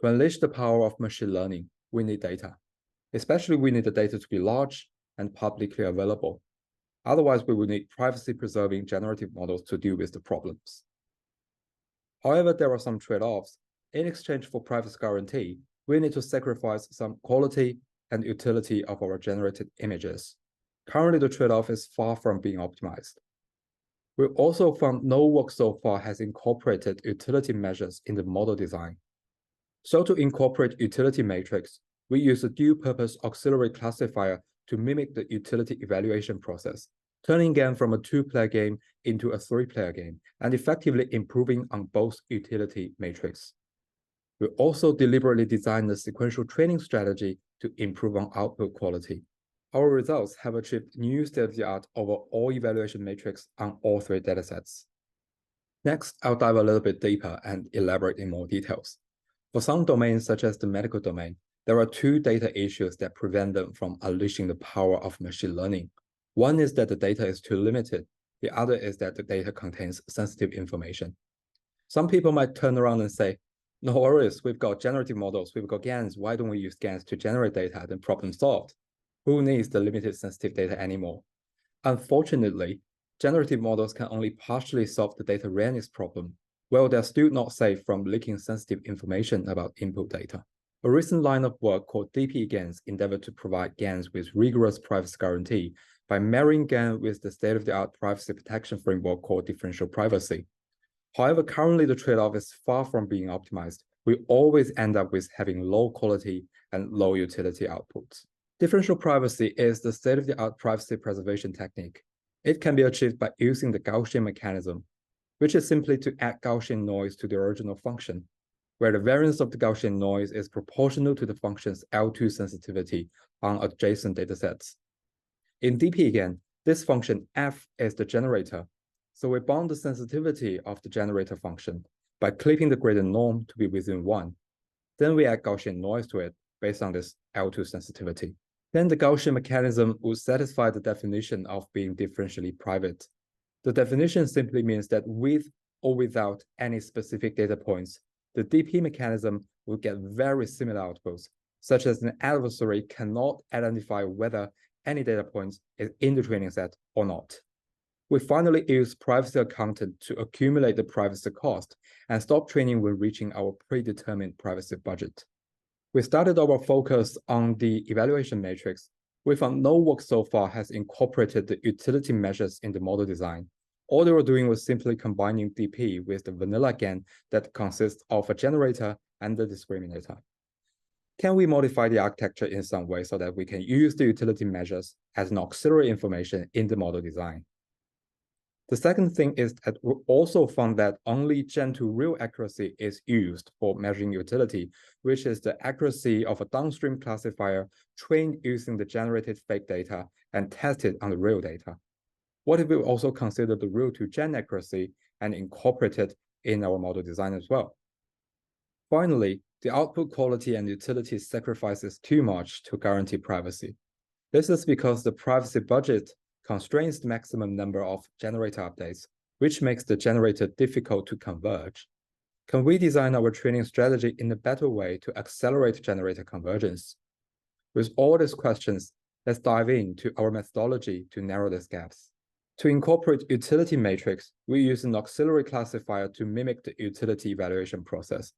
To unleash the power of machine learning, we need data. Especially, we need the data to be large and publicly available. Otherwise, we will need privacy-preserving generative models to deal with the problems. However, there are some trade-offs. In exchange for privacy guarantee, we need to sacrifice some quality and utility of our generated images. Currently, the trade-off is far from being optimized. We also found no work so far has incorporated utility measures in the model design. So to incorporate utility matrix, we use a dual-purpose auxiliary classifier to mimic the utility evaluation process, turning GAN from a two-player game into a three-player game, and effectively improving on both utility matrix. We also deliberately designed a sequential training strategy to improve on output quality. Our results have achieved new state-of-the-art over all evaluation metrics on all three datasets. Next, I'll dive a little bit deeper and elaborate in more details. For some domains, such as the medical domain, there are two data issues that prevent them from unleashing the power of machine learning. One is that the data is too limited. The other is that the data contains sensitive information. Some people might turn around and say, no worries, we've got generative models, we've got GANs, why don't we use GANs to generate data, then problem solved? Who needs the limited sensitive data anymore? Unfortunately, generative models can only partially solve the data rareness problem, while they're still not safe from leaking sensitive information about input data. A recent line of work called DP GANs endeavored to provide GANs with rigorous privacy guarantee by marrying GAN with the state-of-the-art privacy protection framework called differential privacy. However, currently the trade-off is far from being optimized. We always end up with having low quality and low utility outputs. Differential privacy is the state-of-the-art privacy preservation technique. It can be achieved by using the Gaussian mechanism, which is simply to add Gaussian noise to the original function, where the variance of the Gaussian noise is proportional to the function's L2 sensitivity on adjacent datasets. In DP-GAN, this function f is the generator, so we bound the sensitivity of the generator function by clipping the gradient norm to be within 1. Then we add Gaussian noise to it based on this L2 sensitivity. Then the Gaussian mechanism would satisfy the definition of being differentially private. The definition simply means that with or without any specific data points, the DP mechanism will get very similar outputs, such as an adversary cannot identify whether any data points is in the training set or not. We finally use privacy accountant to accumulate the privacy cost and stop training when reaching our predetermined privacy budget. We started our focus on the evaluation matrix. We found no work so far has incorporated the utility measures in the model design. All they were doing was simply combining DP with the vanilla GAN that consists of a generator and the discriminator. Can we modify the architecture in some way so that we can use the utility measures as an auxiliary information in the model design? The second thing is that we also found that only gen-to-real accuracy is used for measuring utility, which is the accuracy of a downstream classifier trained using the generated fake data and tested on the real data. What if we also consider the real-to-gen accuracy and incorporate it in our model design as well? Finally, the output quality and utility sacrifices too much to guarantee privacy. This is because the privacy budget constrains the maximum number of generator updates, which makes the generator difficult to converge. Can we design our training strategy in a better way to accelerate generator convergence? With all these questions, let's dive into our methodology to narrow these gaps. To incorporate utility matrix, we use an auxiliary classifier to mimic the utility evaluation process.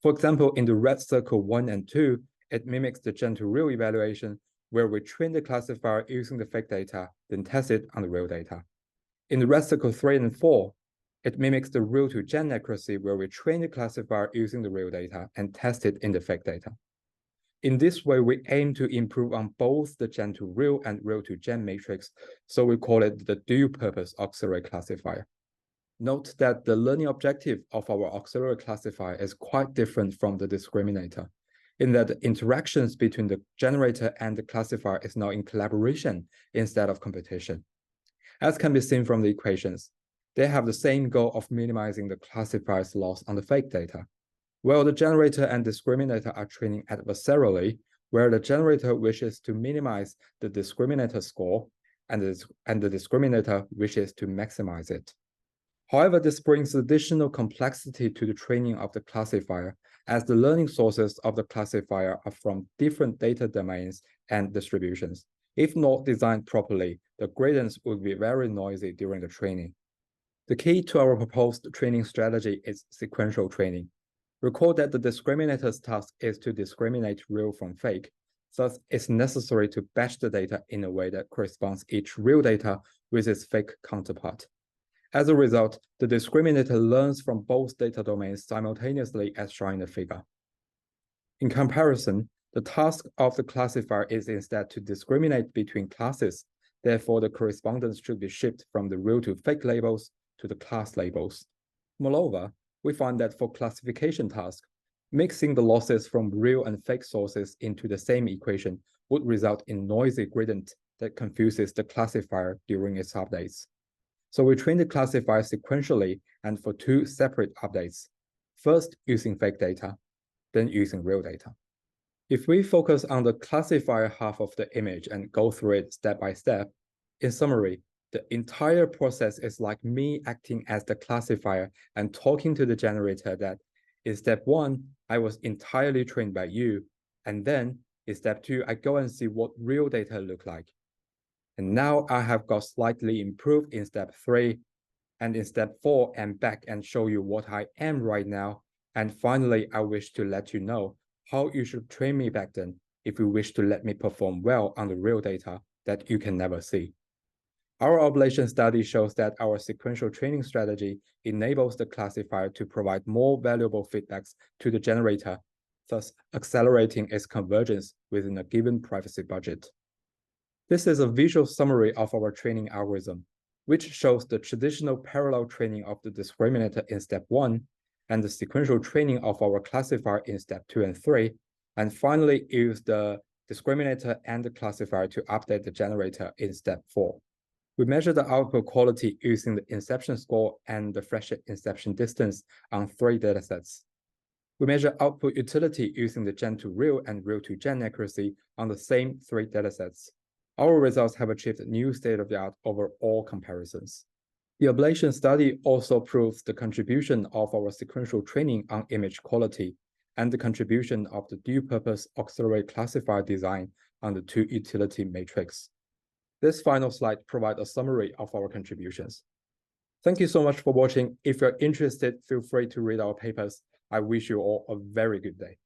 For example, in the red circle 1 and 2, it mimics the gen-to-real evaluation, where we train the classifier using the fake data, then test it on the real data. In the red circle 3 and 4, it mimics the real-to-gen accuracy, where we train the classifier using the real data and test it in the fake data. In this way, we aim to improve on both the gen-to-real and real-to-gen matrix, so we call it the dual-purpose auxiliary classifier. Note that the learning objective of our auxiliary classifier is quite different from the discriminator, in that the interactions between the generator and the classifier is now in collaboration instead of competition. As can be seen from the equations, they have the same goal of minimizing the classifier's loss on the fake data, while the generator and discriminator are training adversarially, where the generator wishes to minimize the discriminator score and the discriminator wishes to maximize it. However, this brings additional complexity to the training of the classifier, as the learning sources of the classifier are from different data domains and distributions. If not designed properly, the gradients would be very noisy during the training. The key to our proposed training strategy is sequential training. Recall that the discriminator's task is to discriminate real from fake. Thus, it's necessary to batch the data in a way that corresponds each real data with its fake counterpart. As a result, the discriminator learns from both data domains simultaneously as shown in the figure. In comparison, the task of the classifier is instead to discriminate between classes. Therefore, the correspondence should be shipped from the real to fake labels to the class labels. Moreover, we find that for classification tasks, mixing the losses from real and fake sources into the same equation would result in noisy gradient that confuses the classifier during its updates. So we train the classifier sequentially and for two separate updates, first using fake data, then using real data. If we focus on the classifier half of the image and go through it step by step, in summary, the entire process is like me acting as the classifier and talking to the generator that in step 1, I was entirely trained by you, and then in step 2, I go and see what real data look like. And now I have got slightly improved in step 3, and in step 4, I'm back and show you what I am right now. And finally, I wish to let you know how you should train me back then if you wish to let me perform well on the real data that you can never see. Our ablation study shows that our sequential training strategy enables the classifier to provide more valuable feedbacks to the generator, thus accelerating its convergence within a given privacy budget. This is a visual summary of our training algorithm, which shows the traditional parallel training of the discriminator in step 1 and the sequential training of our classifier in step 2 and 3, and finally use the discriminator and the classifier to update the generator in step 4. We measure the output quality using the inception score and the threshold inception distance on 3 datasets. We measure output utility using the gen to real and real to gen accuracy on the same 3 datasets. Our results have achieved new state-of-the-art over all comparisons. The ablation study also proves the contribution of our sequential training on image quality and the contribution of the dual-purpose auxiliary classifier design on the 2 utility matrix. This final slide provides a summary of our contributions. Thank you so much for watching. If you're interested, feel free to read our papers. I wish you all a very good day.